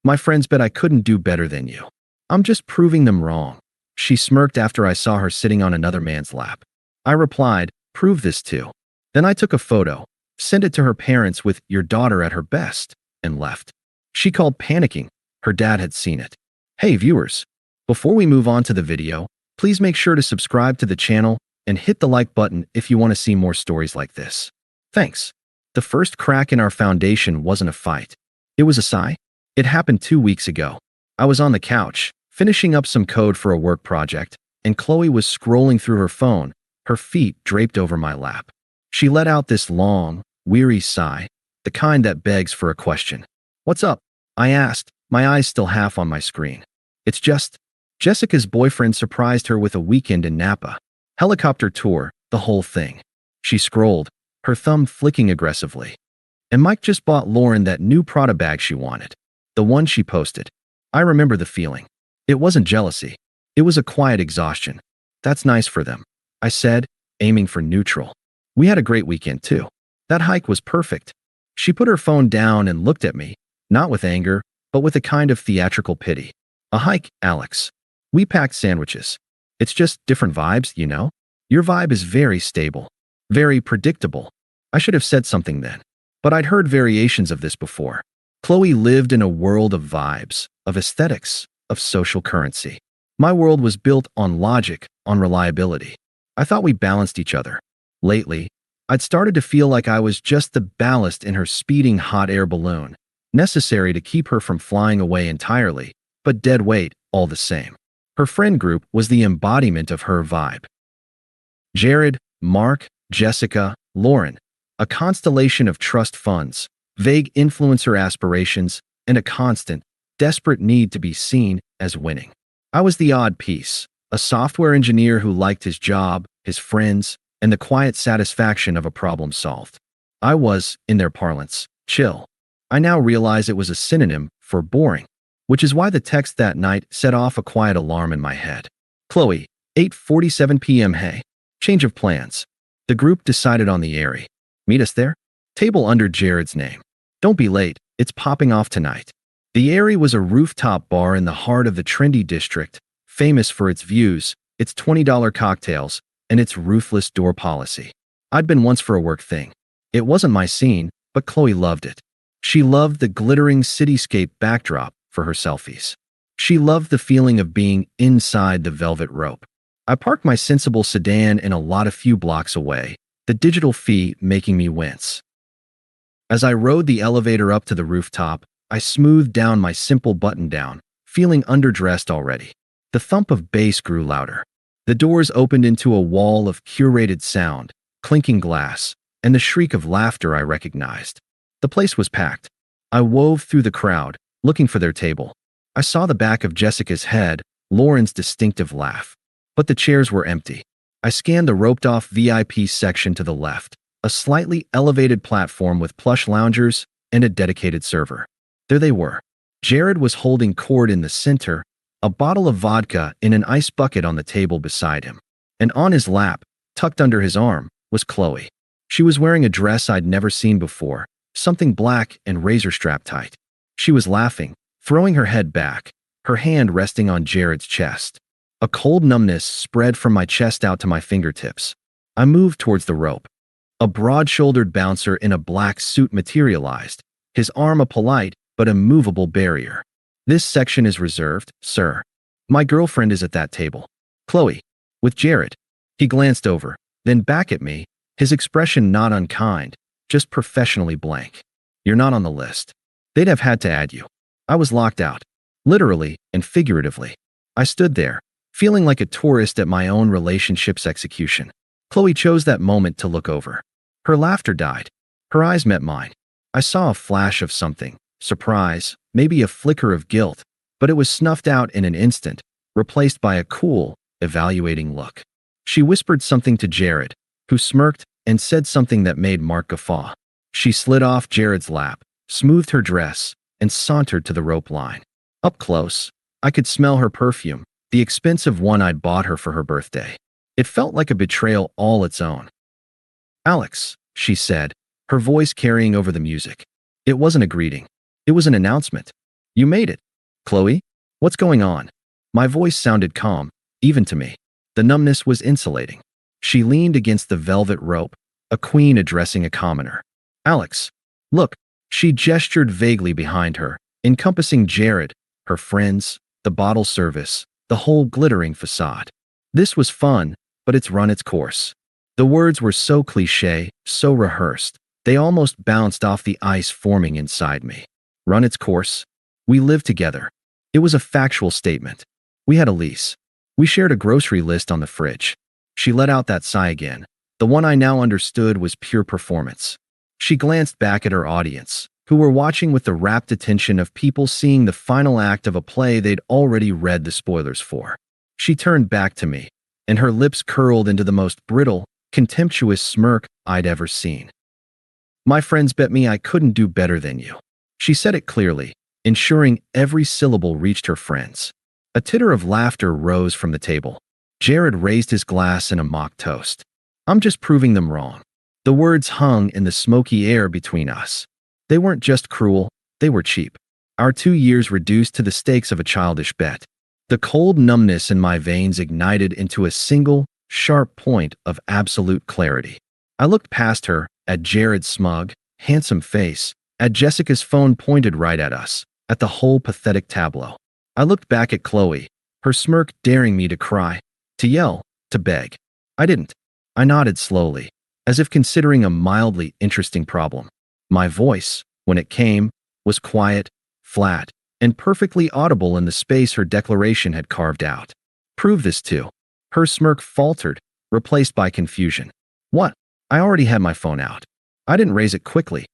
My friends bet I couldn't do better than you. I'm just proving them wrong. She smirked after I saw her sitting on another man's lap. I replied, prove this too. Then I took a photo, sent it to her parents with your daughter at her best, and left. She called panicking. Her dad had seen it. Hey viewers, before we move on to the video, please make sure to subscribe to the channel and hit the like button if you want to see more stories like this. Thanks. The first crack in our foundation wasn't a fight. It was a sigh. It happened 2 weeks ago. I was on the couch, finishing up some code for a work project, and Chloe was scrolling through her phone, her feet draped over my lap. She let out this long, weary sigh, the kind that begs for a question. What's up? I asked, my eyes still half on my screen. It's just, Jessica's boyfriend surprised her with a weekend in Napa. Helicopter tour, the whole thing. She scrolled, her thumb flicking aggressively. And Mike just bought Lauren that new Prada bag she wanted. The one she posted. I remember the feeling. It wasn't jealousy. It was a quiet exhaustion. That's nice for them, I said, aiming for neutral. We had a great weekend too. That hike was perfect. She put her phone down and looked at me, not with anger, but with a kind of theatrical pity. A hike, Alex. We packed sandwiches. It's just different vibes, you know? Your vibe is very stable. Very predictable. I should have said something then. But I'd heard variations of this before. Chloe lived in a world of vibes, of aesthetics, of social currency. My world was built on logic, on reliability. I thought we balanced each other. Lately, I'd started to feel like I was just the ballast in her speeding hot air balloon, necessary to keep her from flying away entirely, but dead weight all the same. Her friend group was the embodiment of her vibe. Jared, Mark, Jessica, Lauren, a constellation of trust funds, vague influencer aspirations, and a constant, desperate need to be seen as winning. I was the odd piece, a software engineer who liked his job, his friends, and the quiet satisfaction of a problem solved. I was, in their parlance, chill. I now realize it was a synonym for boring, which is why the text that night set off a quiet alarm in my head. Chloe, 8:47 p.m. Hey, change of plans. The group decided on the Airy. Meet us there? Table under Jared's name. Don't be late, it's popping off tonight. The Airy was a rooftop bar in the heart of the trendy district, famous for its views, its $20 cocktails, and its ruthless door policy. I'd been once for a work thing. It wasn't my scene, but Chloe loved it. She loved the glittering cityscape backdrop for her selfies. She loved the feeling of being inside the velvet rope. I parked my sensible sedan in a lot a few blocks away, the digital fee making me wince. As I rode the elevator up to the rooftop, I smoothed down my simple button-down, feeling underdressed already. The thump of bass grew louder. The doors opened into a wall of curated sound, clinking glass, and the shriek of laughter I recognized. The place was packed. I wove through the crowd, looking for their table. I saw the back of Jessica's head, Lauren's distinctive laugh. But the chairs were empty. I scanned the roped-off VIP section to the left, a slightly elevated platform with plush loungers and a dedicated server. There they were. Jared was holding court in the center, a bottle of vodka in an ice bucket on the table beside him. And on his lap, tucked under his arm, was Chloe. She was wearing a dress I'd never seen before, something black and razor-strap tight. She was laughing, throwing her head back, her hand resting on Jared's chest. A cold numbness spread from my chest out to my fingertips. I moved towards the rope. A broad-shouldered bouncer in a black suit materialized, his arm a polite but immovable barrier. This section is reserved, sir. My girlfriend is at that table. Chloe. With Jared. He glanced over, then back at me, his expression not unkind, just professionally blank. You're not on the list. They'd have had to add you. I was locked out. Literally and figuratively. I stood there, feeling like a tourist at my own relationship's execution. Chloe chose that moment to look over. Her laughter died. Her eyes met mine. I saw a flash of something, surprise, maybe a flicker of guilt, but it was snuffed out in an instant, replaced by a cool, evaluating look. She whispered something to Jared, who smirked and said something that made Mark guffaw. She slid off Jared's lap, smoothed her dress, and sauntered to the rope line. Up close, I could smell her perfume, the expensive one I'd bought her for her birthday. It felt like a betrayal all its own. Alex, she said, her voice carrying over the music. It wasn't a greeting. It was an announcement. You made it. Chloe? What's going on? My voice sounded calm, even to me. The numbness was insulating. She leaned against the velvet rope, a queen addressing a commoner. Alex. Look. She gestured vaguely behind her, encompassing Jared, her friends, the bottle service, the whole glittering facade. This was fun, but it's run its course. The words were so cliché, so rehearsed, they almost bounced off the ice forming inside me. Run its course? We lived together. It was a factual statement. We had a lease. We shared a grocery list on the fridge. She let out that sigh again. The one I now understood was pure performance. She glanced back at her audience, who were watching with the rapt attention of people seeing the final act of a play they'd already read the spoilers for. She turned back to me, and her lips curled into the most brittle, contemptuous smirk I'd ever seen. My friends bet me I couldn't do better than you. She said it clearly, ensuring every syllable reached her friends. A titter of laughter rose from the table. Jared raised his glass in a mock toast. I'm just proving them wrong. The words hung in the smoky air between us. They weren't just cruel, they were cheap. Our 2 years reduced to the stakes of a childish bet. The cold numbness in my veins ignited into a single, sharp point of absolute clarity. I looked past her, at Jared's smug, handsome face, at Jessica's phone pointed right at us, at the whole pathetic tableau. I looked back at Chloe, her smirk daring me to cry, to yell, to beg. I didn't. I nodded slowly, as if considering a mildly interesting problem. My voice, when it came, was quiet, flat, and perfectly audible in the space her declaration had carved out. Prove this too. Her smirk faltered, replaced by confusion. What? I already had my phone out. I didn't raise it quickly.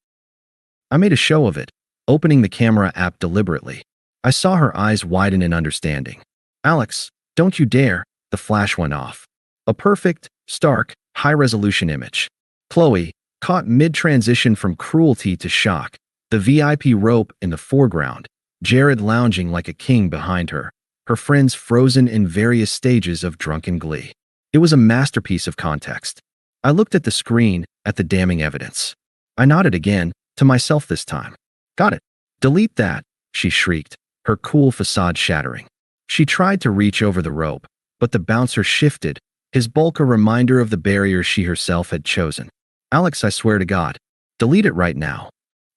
I made a show of it, opening the camera app deliberately. I saw her eyes widen in understanding. Alex, don't you dare, the flash went off. A perfect, stark, high-resolution image. Chloe, caught mid-transition from cruelty to shock, the VIP rope in the foreground, Jared lounging like a king behind her, her friends frozen in various stages of drunken glee. It was a masterpiece of context. I looked at the screen, at the damning evidence. I nodded again, to myself this time. Got it. Delete that, she shrieked, her cool facade shattering. She tried to reach over the rope, but the bouncer shifted, his bulk a reminder of the barrier she herself had chosen. Alex, I swear to God. Delete it right now.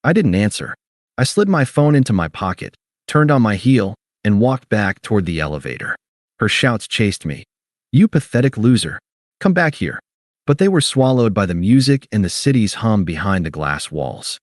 I didn't answer. I slid my phone into my pocket, turned on my heel, and walked back toward the elevator. Her shouts chased me. You pathetic loser. Come back here. But they were swallowed by the music and the city's hum behind the glass walls.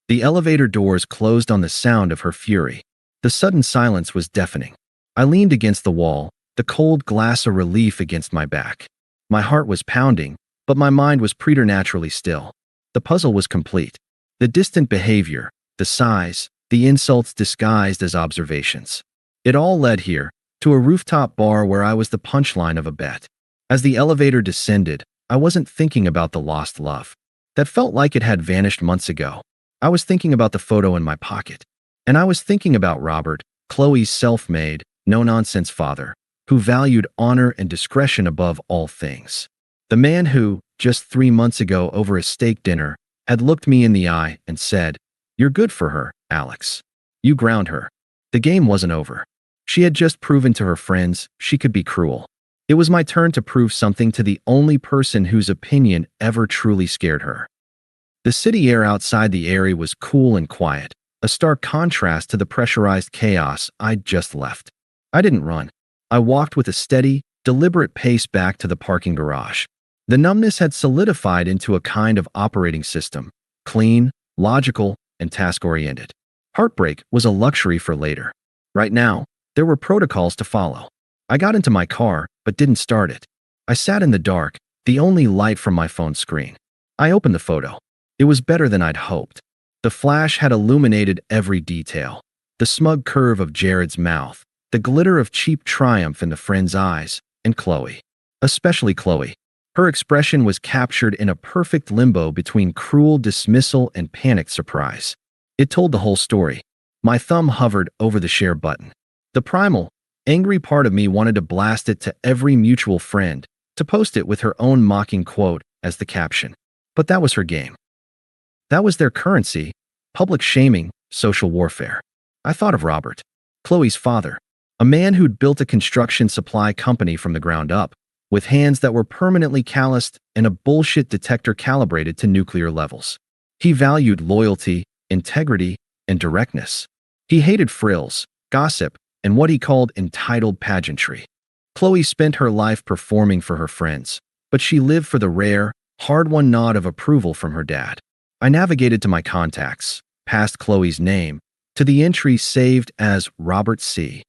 The elevator doors closed on the sound of her fury. The sudden silence was deafening. I leaned against the wall, the cold glass a relief against my back. My heart was pounding, but my mind was preternaturally still. The puzzle was complete. The distant behavior, the sighs, the insults disguised as observations. It all led here, to a rooftop bar where I was the punchline of a bet. As the elevator descended, I wasn't thinking about the lost love. That felt like it had vanished months ago. I was thinking about the photo in my pocket. And I was thinking about Robert, Chloe's self-made, no-nonsense father, who valued honor and discretion above all things. The man who, just 3 months ago over a steak dinner, had looked me in the eye and said, "You're good for her, Alex. You ground her." The game wasn't over. She had just proven to her friends she could be cruel. It was my turn to prove something to the only person whose opinion ever truly scared her. The city air outside the area was cool and quiet, a stark contrast to the pressurized chaos I'd just left. I didn't run. I walked with a steady, deliberate pace back to the parking garage. The numbness had solidified into a kind of operating system, clean, logical, and task-oriented. Heartbreak was a luxury for later. Right now, there were protocols to follow. I got into my car, but didn't start it. I sat in the dark, the only light from my phone screen. I opened the photo. It was better than I'd hoped. The flash had illuminated every detail. The smug curve of Jared's mouth, the glitter of cheap triumph in the friend's eyes, and Chloe. Especially Chloe. Her expression was captured in a perfect limbo between cruel dismissal and panicked surprise. It told the whole story. My thumb hovered over the share button. The primal, angry part of me wanted to blast it to every mutual friend, to post it with her own mocking quote as the caption. But that was her game. That was their currency, public shaming, social warfare. I thought of Robert, Chloe's father, a man who'd built a construction supply company from the ground up, with hands that were permanently calloused and a bullshit detector calibrated to nuclear levels. He valued loyalty, integrity, and directness. He hated frills, gossip, and what he called entitled pageantry. Chloe spent her life performing for her friends, but she lived for the rare, hard-won nod of approval from her dad. I navigated to my contacts, past Chloe's name, to the entry saved as Robert C.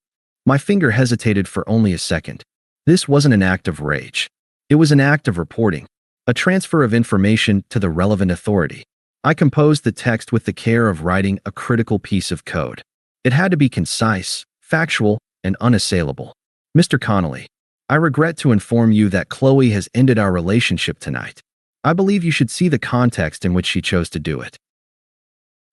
My finger hesitated for only a second. This wasn't an act of rage. It was an act of reporting, a transfer of information to the relevant authority. I composed the text with the care of writing a critical piece of code. It had to be concise, factual, and unassailable. Mr. Connolly, I regret to inform you that Chloe has ended our relationship tonight. I believe you should see the context in which she chose to do it.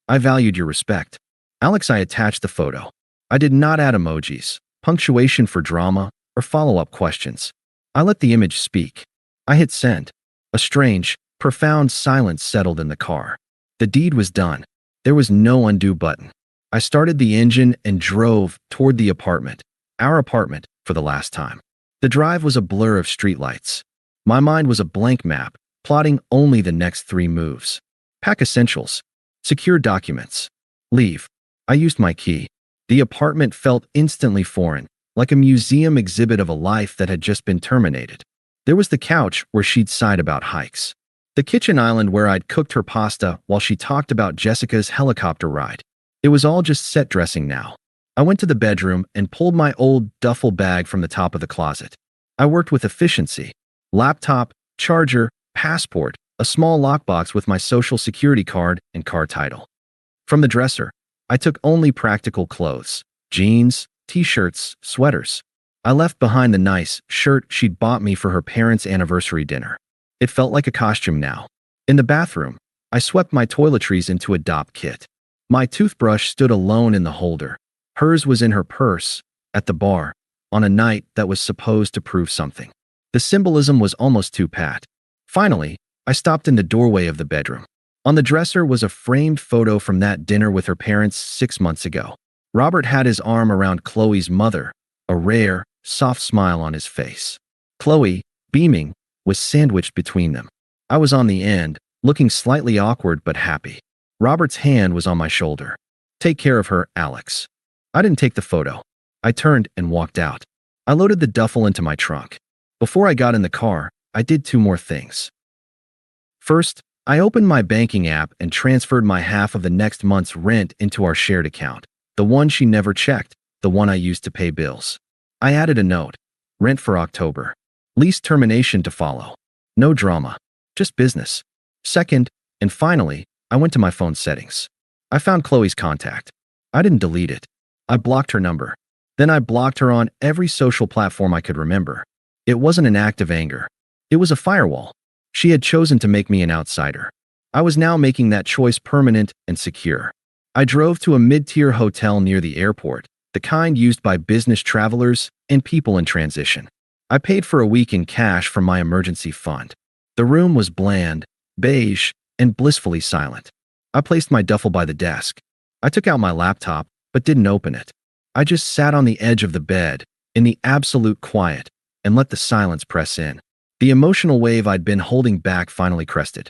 I valued your respect. Alex, I attached the photo. I did not add emojis, punctuation for drama, or follow-up questions. I let the image speak. I hit send. A strange, profound silence settled in the car. The deed was done. There was no undo button. I started the engine and drove toward the apartment, our apartment, for the last time. The drive was a blur of streetlights. My mind was a blank map, plotting only the next 3 moves. Pack essentials. Secure documents. Leave. I used my key. The apartment felt instantly foreign, like a museum exhibit of a life that had just been terminated. There was the couch where she'd sighed about hikes. The kitchen island where I'd cooked her pasta while she talked about Jessica's helicopter ride. It was all just set dressing now. I went to the bedroom and pulled my old duffel bag from the top of the closet. I worked with efficiency. Laptop, charger, passport, a small lockbox with my social security card and car title. From the dresser, I took only practical clothes, jeans, t-shirts, sweaters. I left behind the nice shirt she'd bought me for her parents' anniversary dinner. It felt like a costume now. In the bathroom, I swept my toiletries into a DOP kit. My toothbrush stood alone in the holder. Hers was in her purse, at the bar, on a night that was supposed to prove something. The symbolism was almost too pat. Finally, I stopped in the doorway of the bedroom. On the dresser was a framed photo from that dinner with her parents 6 months ago. Robert had his arm around Chloe's mother, a rare, soft smile on his face. Chloe, beaming, was sandwiched between them. I was on the end, looking slightly awkward but happy. Robert's hand was on my shoulder. Take care of her, Alex. I didn't take the photo. I turned and walked out. I loaded the duffel into my trunk. Before I got in the car, I did 2 more things. First, I opened my banking app and transferred my half of the next month's rent into our shared account, the one she never checked, the one I used to pay bills. I added a note, rent for October. Lease termination to follow. No drama, just business. Second, and finally, I went to my phone settings. I found Chloe's contact. I didn't delete it. I blocked her number. Then I blocked her on every social platform I could remember. It wasn't an act of anger. It was a firewall. She had chosen to make me an outsider. I was now making that choice permanent and secure. I drove to a mid-tier hotel near the airport, the kind used by business travelers and people in transition. I paid for a week in cash from my emergency fund. The room was bland, beige, and blissfully silent. I placed my duffel by the desk. I took out my laptop, but didn't open it. I just sat on the edge of the bed, in the absolute quiet, and let the silence press in. The emotional wave I'd been holding back finally crested.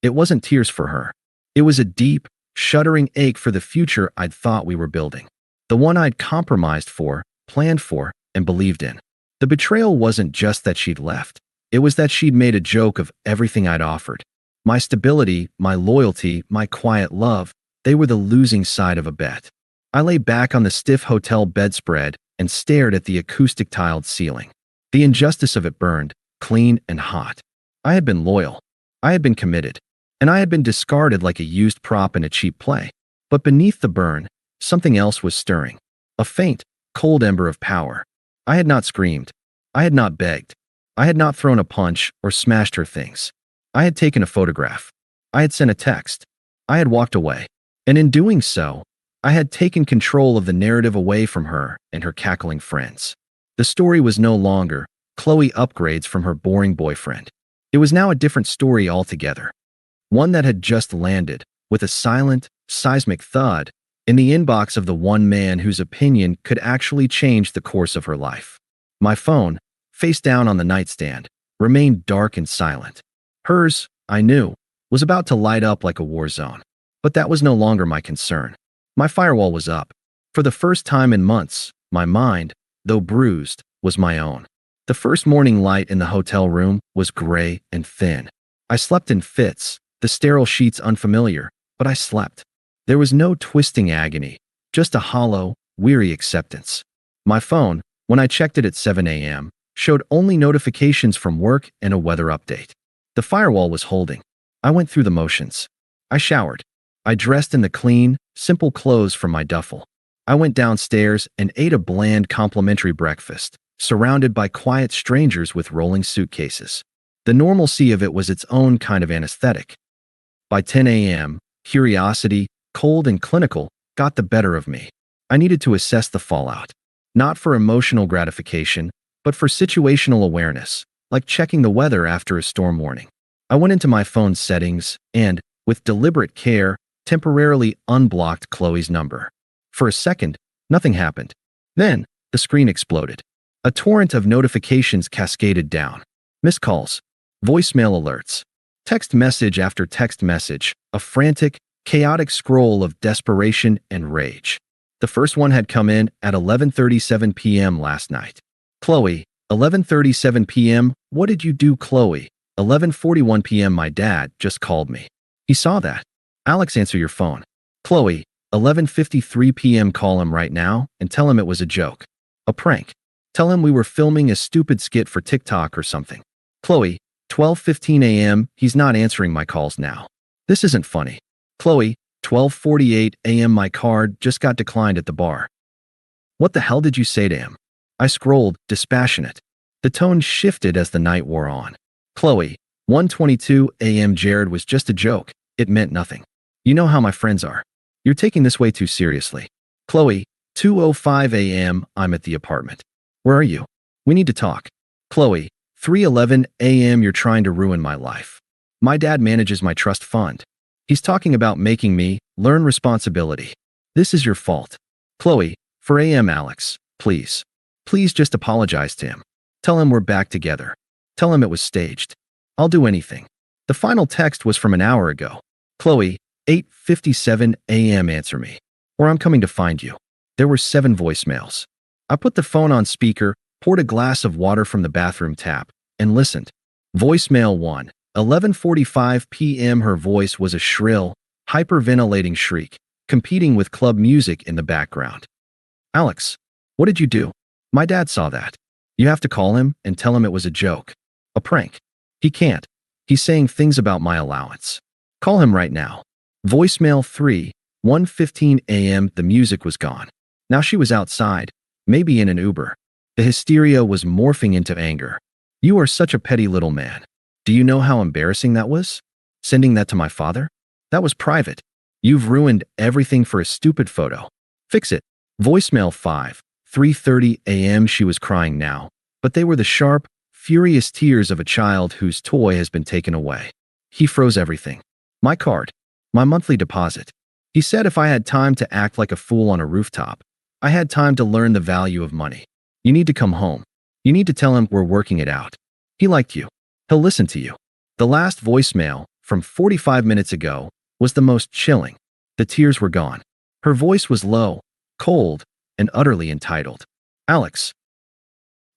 It wasn't tears for her. It was a deep, shuddering ache for the future I'd thought we were building. The one I'd compromised for, planned for, and believed in. The betrayal wasn't just that she'd left. It was that she'd made a joke of everything I'd offered. My stability, my loyalty, my quiet love, they were the losing side of a bet. I lay back on the stiff hotel bedspread and stared at the acoustic tiled ceiling. The injustice of it burned, clean and hot. I had been loyal. I had been committed. And I had been discarded like a used prop in a cheap play. But beneath the burn, something else was stirring. A faint, cold ember of power. I had not screamed. I had not begged. I had not thrown a punch or smashed her things. I had taken a photograph. I had sent a text. I had walked away. And in doing so, I had taken control of the narrative away from her and her cackling friends. The story was no longer Chloe upgrades from her boring boyfriend. It was now a different story altogether. One that had just landed, with a silent, seismic thud, in the inbox of the one man whose opinion could actually change the course of her life. My phone, face down on the nightstand, remained dark and silent. Hers, I knew, was about to light up like a war zone. But that was no longer my concern. My firewall was up. For the first time in months, my mind, though bruised, was my own. The first morning light in the hotel room was gray and thin. I slept in fits, the sterile sheets unfamiliar, but I slept. There was no twisting agony, just a hollow, weary acceptance. My phone, when I checked it at 7 a.m., showed only notifications from work and a weather update. The firewall was holding. I went through the motions. I showered. I dressed in the clean, simple clothes from my duffel. I went downstairs and ate a bland complimentary breakfast, surrounded by quiet strangers with rolling suitcases. The normalcy of it was its own kind of anesthetic. By 10 a.m., curiosity, cold and clinical, got the better of me. I needed to assess the fallout. Not for emotional gratification, but for situational awareness, like checking the weather after a storm warning. I went into my phone's settings and, with deliberate care, temporarily unblocked Chloe's number. For a second, nothing happened. Then, the screen exploded. A torrent of notifications cascaded down. Missed calls, voicemail alerts, text message after text message, a frantic, chaotic scroll of desperation and rage. The first one had come in at 11:37 p.m. last night. Chloe, 11:37 p.m. What did you do, Chloe? 11:41 p.m. My dad just called me. He saw that. Alex, answer your phone. Chloe, 11:53 p.m. Call him right now and tell him it was a joke. A prank. Tell him we were filming a stupid skit for TikTok or something. Chloe, 12:15 a.m. He's not answering my calls now. This isn't funny. Chloe, 12:48 a.m. My card just got declined at the bar. What the hell did you say to him? I scrolled, dispassionate. The tone shifted as the night wore on. Chloe, 1:22 a.m. Jared was just a joke. It meant nothing. You know how my friends are. You're taking this way too seriously. Chloe, 2:05 a.m. I'm at the apartment. Where are you? We need to talk. Chloe, 3:11 a.m. You're trying to ruin my life. My dad manages my trust fund. He's talking about making me learn responsibility. This is your fault. Chloe, 4 a.m. Alex, please. Please just apologize to him. Tell him we're back together. Tell him it was staged. I'll do anything. The final text was from an hour ago. Chloe, 8:57 a.m. Answer me, or I'm coming to find you. There were 7 voicemails. I put the phone on speaker, poured a glass of water from the bathroom tap, and listened. Voicemail 1, 11:45 p.m. Her voice was a shrill, hyperventilating shriek, competing with club music in the background. Alex, what did you do? My dad saw that. You have to call him and tell him it was a joke. A prank. He can't. He's saying things about my allowance. Call him right now. Voicemail 3, 1:15 a.m. The music was gone. Now she was outside, maybe in an Uber. The hysteria was morphing into anger. You are such a petty little man. Do you know how embarrassing that was? Sending that to my father? That was private. You've ruined everything for a stupid photo. Fix it. Voicemail 5, 3:30 a.m. She was crying now, but they were the sharp, furious tears of a child whose toy has been taken away. He froze everything. My card. My monthly deposit. He said if I had time to act like a fool on a rooftop, I had time to learn the value of money. You need to come home. You need to tell him we're working it out. He liked you. He'll listen to you. The last voicemail, from 45 minutes ago, was the most chilling. The tears were gone. Her voice was low, cold, and utterly entitled. Alex,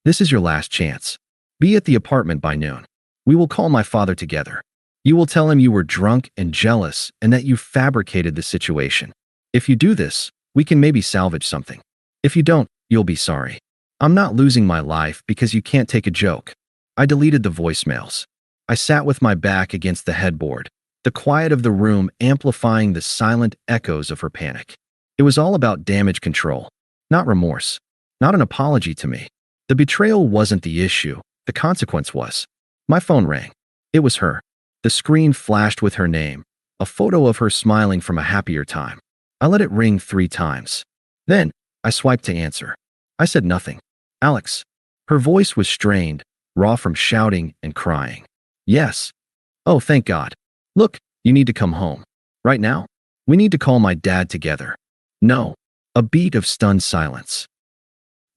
this is your last chance. Be at the apartment by noon. We will call my father together. You will tell him you were drunk and jealous and that you fabricated the situation. If you do this, we can maybe salvage something. If you don't, you'll be sorry. I'm not losing my life because you can't take a joke. I deleted the voicemails. I sat with my back against the headboard, the quiet of the room amplifying the silent echoes of her panic. It was all about damage control, not remorse, not an apology to me. The betrayal wasn't the issue. The consequence was. My phone rang. It was her. The screen flashed with her name, a photo of her smiling from a happier time. I let it ring 3 times. Then, I swiped to answer. I said nothing. Alex. Her voice was strained, raw from shouting and crying. Yes. Oh, thank God. Look, you need to come home. Right now? We need to call my dad together. No. A beat of stunned silence.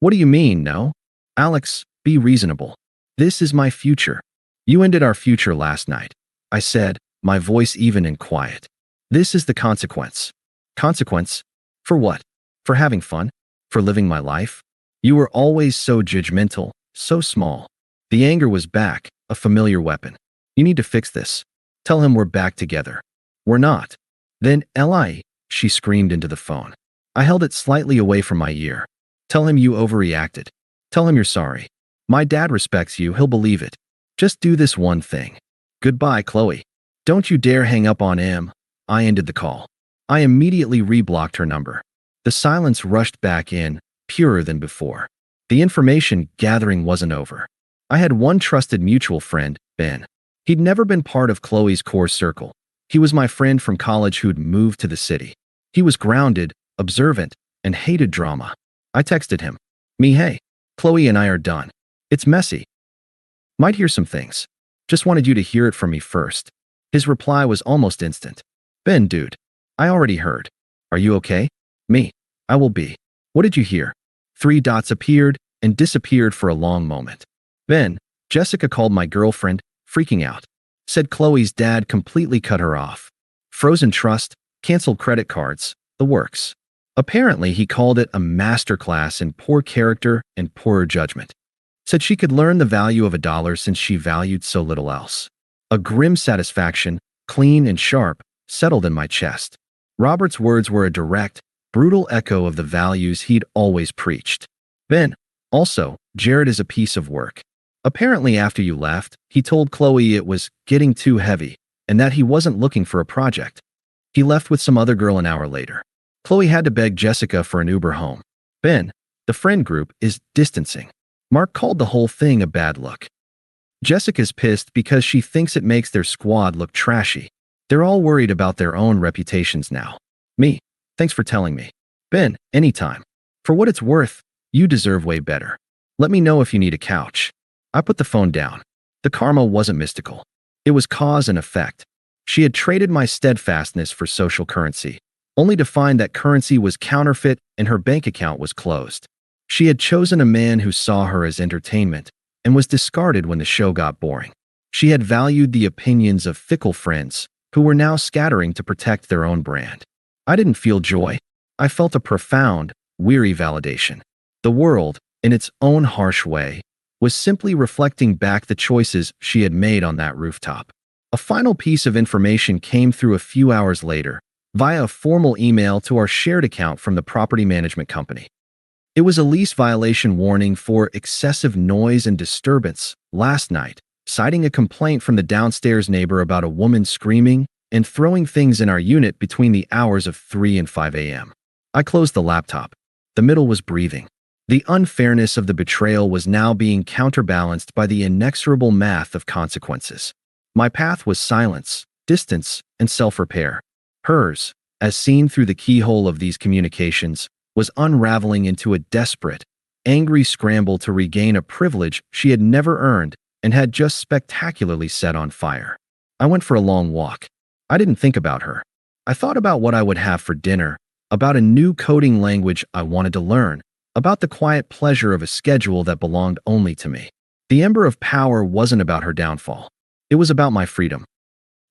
What do you mean, no? Alex, be reasonable. This is my future. You ended our future last night, I said, my voice even and quiet. This is the consequence. Consequence? For what? For having fun? For living my life? You were always so judgmental, so small. The anger was back, a familiar weapon. You need to fix this. Tell him we're back together. We're not. Then, Li, she screamed into the phone. I held it slightly away from my ear. Tell him you overreacted. Tell him you're sorry. My dad respects you, he'll believe it. Just do this one thing. Goodbye, Chloe. Don't you dare hang up on him. I ended the call. I immediately reblocked her number. The silence rushed back in, purer than before. The information gathering wasn't over. I had one trusted mutual friend, Ben. He'd never been part of Chloe's core circle. He was my friend from college who'd moved to the city. He was grounded, observant, and hated drama. I texted him. Hey, Chloe and I are done. It's messy. Might hear some things. Just wanted you to hear it from me first. His reply was almost instant. Ben, dude. I already heard. Are you okay? Me. I will be. What did you hear? 3 dots appeared and disappeared for a long moment. Ben, Jessica called my girlfriend, freaking out. Said Chloe's dad completely cut her off. Frozen trust, canceled credit cards, the works. Apparently, he called it a masterclass in poor character and poorer judgment. Said she could learn the value of $1 since she valued so little else. A grim satisfaction, clean and sharp, settled in my chest. Robert's words were a direct, brutal echo of the values he'd always preached. Ben, also, Jared is a piece of work. Apparently after you left, he told Chloe it was getting too heavy and that he wasn't looking for a project. He left with some other girl an hour later. Chloe had to beg Jessica for an Uber home. Ben, the friend group, is distancing. Mark called the whole thing a bad look. Jessica's pissed because she thinks it makes their squad look trashy. They're all worried about their own reputations now. Me, thanks for telling me. Ben, anytime. For what it's worth, you deserve way better. Let me know if you need a couch. I put the phone down. The karma wasn't mystical. It was cause and effect. She had traded my steadfastness for social currency, only to find that currency was counterfeit and her bank account was closed. She had chosen a man who saw her as entertainment and was discarded when the show got boring. She had valued the opinions of fickle friends who were now scattering to protect their own brand. I didn't feel joy. I felt a profound, weary validation. The world, in its own harsh way, was simply reflecting back the choices she had made on that rooftop. A final piece of information came through a few hours later, via a formal email to our shared account from the property management company. It was a lease violation warning for excessive noise and disturbance last night, citing a complaint from the downstairs neighbor about a woman screaming and throwing things in our unit between the hours of 3 and 5 a.m. I closed the laptop. The middle was breathing. The unfairness of the betrayal was now being counterbalanced by the inexorable math of consequences. My path was silence, distance, and self-repair. Hers, as seen through the keyhole of these communications, was unraveling into a desperate, angry scramble to regain a privilege she had never earned and had just spectacularly set on fire. I went for a long walk. I didn't think about her. I thought about what I would have for dinner, about a new coding language I wanted to learn, about the quiet pleasure of a schedule that belonged only to me. The ember of power wasn't about her downfall. It was about my freedom.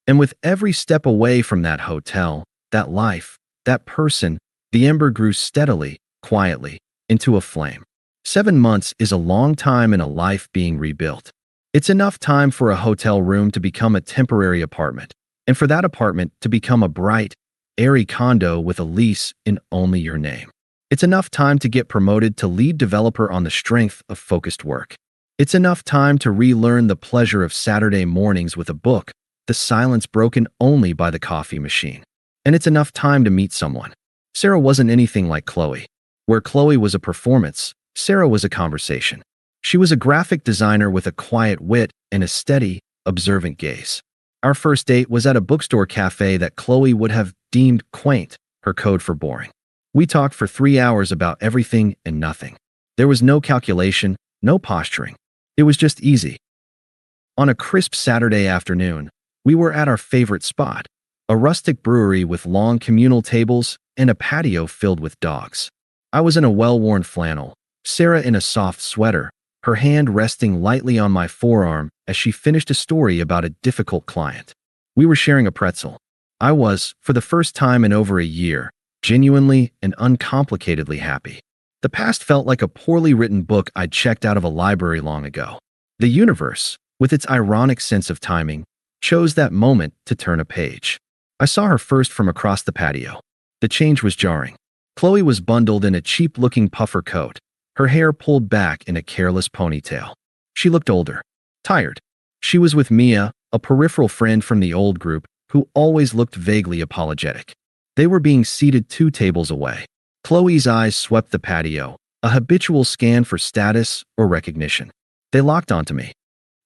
And with every step away from that hotel, that life, that person, the ember grew steadily, quietly, into a flame. 7 months is a long time in a life being rebuilt. It's enough time for a hotel room to become a temporary apartment, and for that apartment to become a bright, airy condo with a lease in only your name. It's enough time to get promoted to lead developer on the strength of focused work. It's enough time to relearn the pleasure of Saturday mornings with a book, the silence broken only by the coffee machine. And it's enough time to meet someone. Sarah wasn't anything like Chloe. Where Chloe was a performance, Sarah was a conversation. She was a graphic designer with a quiet wit and a steady, observant gaze. Our first date was at a bookstore cafe that Chloe would have deemed quaint, her code for boring. We talked for 3 hours about everything and nothing. There was no calculation, no posturing. It was just easy. On a crisp Saturday afternoon, we were at our favorite spot, a rustic brewery with long communal tables and a patio filled with dogs. I was in a well-worn flannel, Sarah in a soft sweater, her hand resting lightly on my forearm as she finished a story about a difficult client. We were sharing a pretzel. I was, for the first time in over a year, genuinely and uncomplicatedly happy. The past felt like a poorly written book I'd checked out of a library long ago. The universe, with its ironic sense of timing, chose that moment to turn a page. I saw her first from across the patio. The change was jarring. Chloe was bundled in a cheap-looking puffer coat, her hair pulled back in a careless ponytail. She looked older, tired. She was with Mia, a peripheral friend from the old group, who always looked vaguely apologetic. They were being seated 2 tables away. Chloe's eyes swept the patio, a habitual scan for status or recognition. They locked onto me.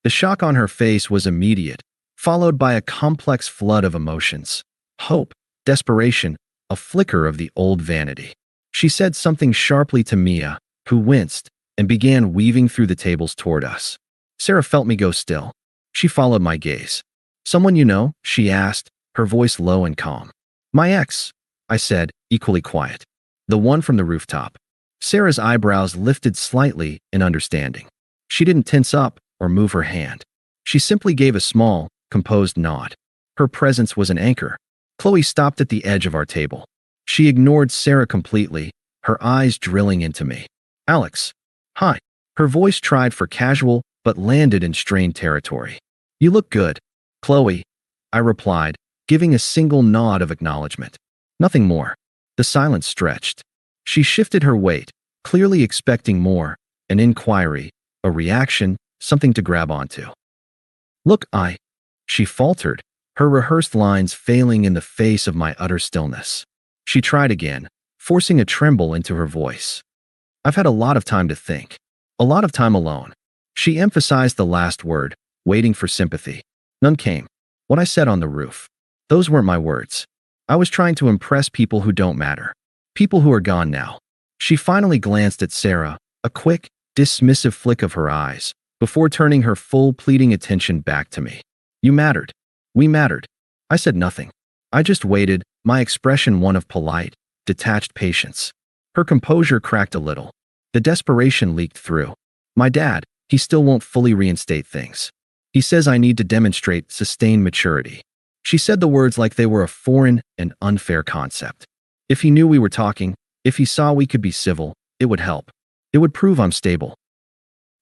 The shock on her face was immediate, followed by a complex flood of emotions. Hope, desperation, a flicker of the old vanity. She said something sharply to Mia, who winced and began weaving through the tables toward us. Sarah felt me go still. She followed my gaze. "Someone you know?" she asked, her voice low and calm. "My ex," I said, equally quiet. "The one from the rooftop." Sarah's eyebrows lifted slightly in understanding. She didn't tense up or move her hand. She simply gave a small, composed nod. Her presence was an anchor. Chloe stopped at the edge of our table. She ignored Sarah completely, her eyes drilling into me. "Alex." "Hi." Her voice tried for casual, but landed in strained territory. "You look good." "Chloe," I replied, giving a single nod of acknowledgement. Nothing more. The silence stretched. She shifted her weight, clearly expecting more, an inquiry, a reaction, something to grab onto. "Look, she faltered, her rehearsed lines failing in the face of my utter stillness. She tried again, forcing a tremble into her voice. "I've had a lot of time to think. A lot of time alone." She emphasized the last word, waiting for sympathy. None came. What I said on the roof. Those weren't my words. I was trying to impress people who don't matter. People who are gone now. She finally glanced at Sarah, a quick, dismissive flick of her eyes, before turning her full pleading attention back to me. "You mattered. We mattered." I said nothing. I just waited, my expression one of polite, detached patience. Her composure cracked a little. The desperation leaked through. "My dad, he still won't fully reinstate things. He says I need to demonstrate sustained maturity." She said the words like they were a foreign and unfair concept. "If he knew we were talking, if he saw we could be civil, it would help. It would prove I'm stable."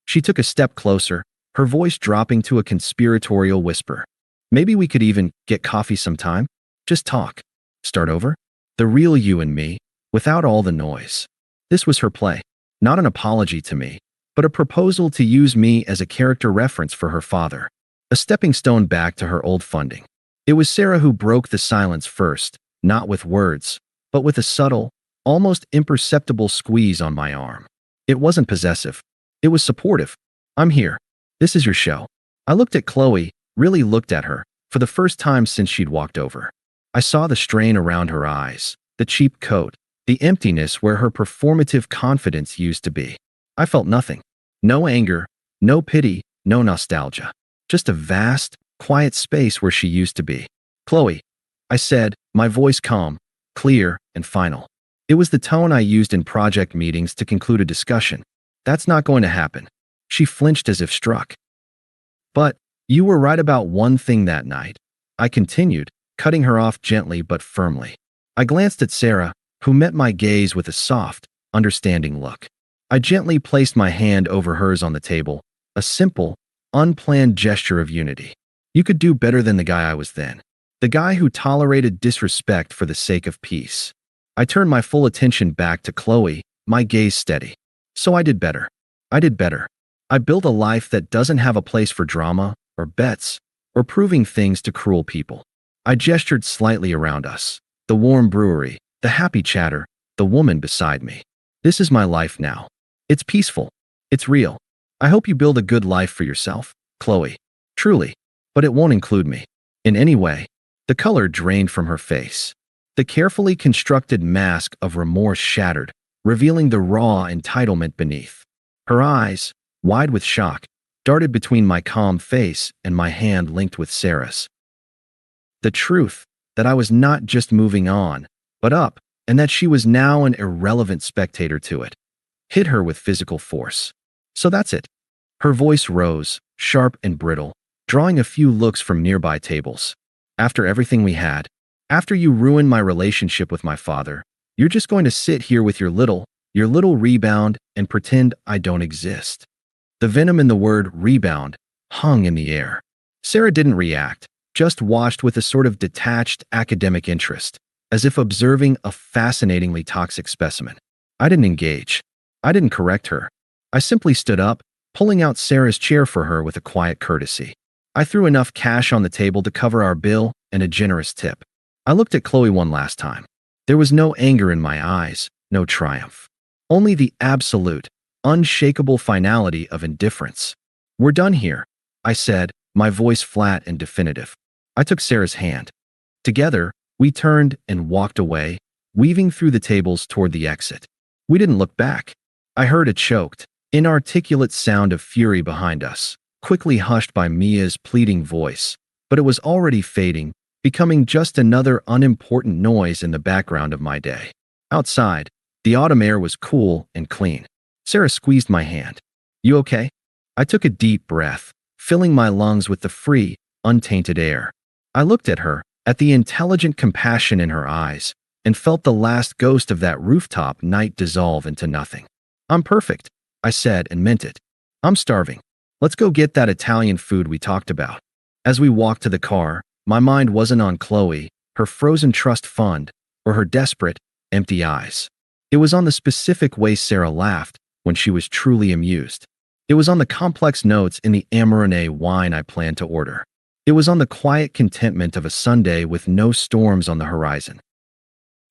She took a step closer, her voice dropping to a conspiratorial whisper. "Maybe we could even get coffee sometime? Just talk. Start over? The real you and me, without all the noise." This was her play. Not an apology to me, but a proposal to use me as a character reference for her father. A stepping stone back to her old funding. It was Sarah who broke the silence first, not with words, but with a subtle, almost imperceptible squeeze on my arm. It wasn't possessive. It was supportive. "I'm here. This is your show." I looked at Chloe, really looked at her, for the first time since she'd walked over. I saw the strain around her eyes, the cheap coat, the emptiness where her performative confidence used to be. I felt nothing. No anger, no pity, no nostalgia. Just a vast, quiet space where she used to be. "Chloe," I said, my voice calm, clear, and final. It was the tone I used in project meetings to conclude a discussion. "That's not going to happen." She flinched as if struck. "But you were right about one thing that night," I continued, cutting her off gently but firmly. I glanced at Sarah, who met my gaze with a soft, understanding look. I gently placed my hand over hers on the table, a simple, unplanned gesture of unity. You could do better than the guy I was then. The guy who tolerated disrespect for the sake of peace. I turned my full attention back to Chloe, my gaze steady. So I did better. I did better. I built a life that doesn't have a place for drama, or bets, or proving things to cruel people. I gestured slightly around us. The warm brewery, the happy chatter, the woman beside me. This is my life now. It's peaceful. It's real. I hope you build a good life for yourself, Chloe. Truly. But it won't include me. In any way. The color drained from her face. The carefully constructed mask of remorse shattered, revealing the raw entitlement beneath. Her eyes, wide with shock, darted between my calm face and my hand linked with Sarah's. The truth, that I was not just moving on, but up, and that she was now an irrelevant spectator to it. Hit her with physical force. So that's it. Her voice rose, sharp and brittle, drawing a few looks from nearby tables. After everything we had, after you ruined my relationship with my father, you're just going to sit here with your little rebound and pretend I don't exist. The venom in the word rebound hung in the air. Sarah didn't react, just watched with a sort of detached academic interest, as if observing a fascinatingly toxic specimen. I didn't engage. I didn't correct her. I simply stood up, pulling out Sarah's chair for her with a quiet courtesy. I threw enough cash on the table to cover our bill and a generous tip. I looked at Chloe one last time. There was no anger in my eyes, no triumph. Only the absolute, unshakable finality of indifference. We're done here, I said, my voice flat and definitive. I took Sarah's hand. Together, we turned and walked away, weaving through the tables toward the exit. We didn't look back. I heard a choked, inarticulate sound of fury behind us, quickly hushed by Mia's pleading voice, but it was already fading, becoming just another unimportant noise in the background of my day. Outside, the autumn air was cool and clean. Sarah squeezed my hand. You okay? I took a deep breath, filling my lungs with the free, untainted air. I looked at her, at the intelligent compassion in her eyes, and felt the last ghost of that rooftop night dissolve into nothing. I'm perfect, I said and meant it. I'm starving. Let's go get that Italian food we talked about. As we walked to the car, my mind wasn't on Chloe, her frozen trust fund, or her desperate, empty eyes. It was on the specific way Sarah laughed when she was truly amused. It was on the complex notes in the Amarone wine I planned to order. It was on the quiet contentment of a Sunday with no storms on the horizon.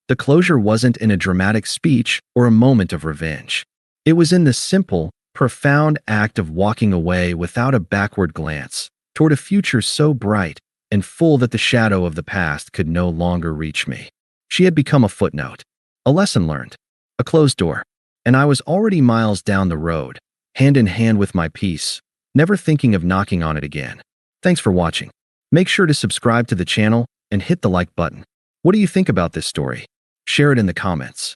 The closure wasn't in a dramatic speech or a moment of revenge. It was in the simple, profound act of walking away without a backward glance, toward a future so bright and full that the shadow of the past could no longer reach me. She had become a footnote, a lesson learned, a closed door, and I was already miles down the road, hand in hand with my peace, never thinking of knocking on it again. Thanks for watching. Make sure to subscribe to the channel and hit the like button. What do you think about this story? Share it in the comments.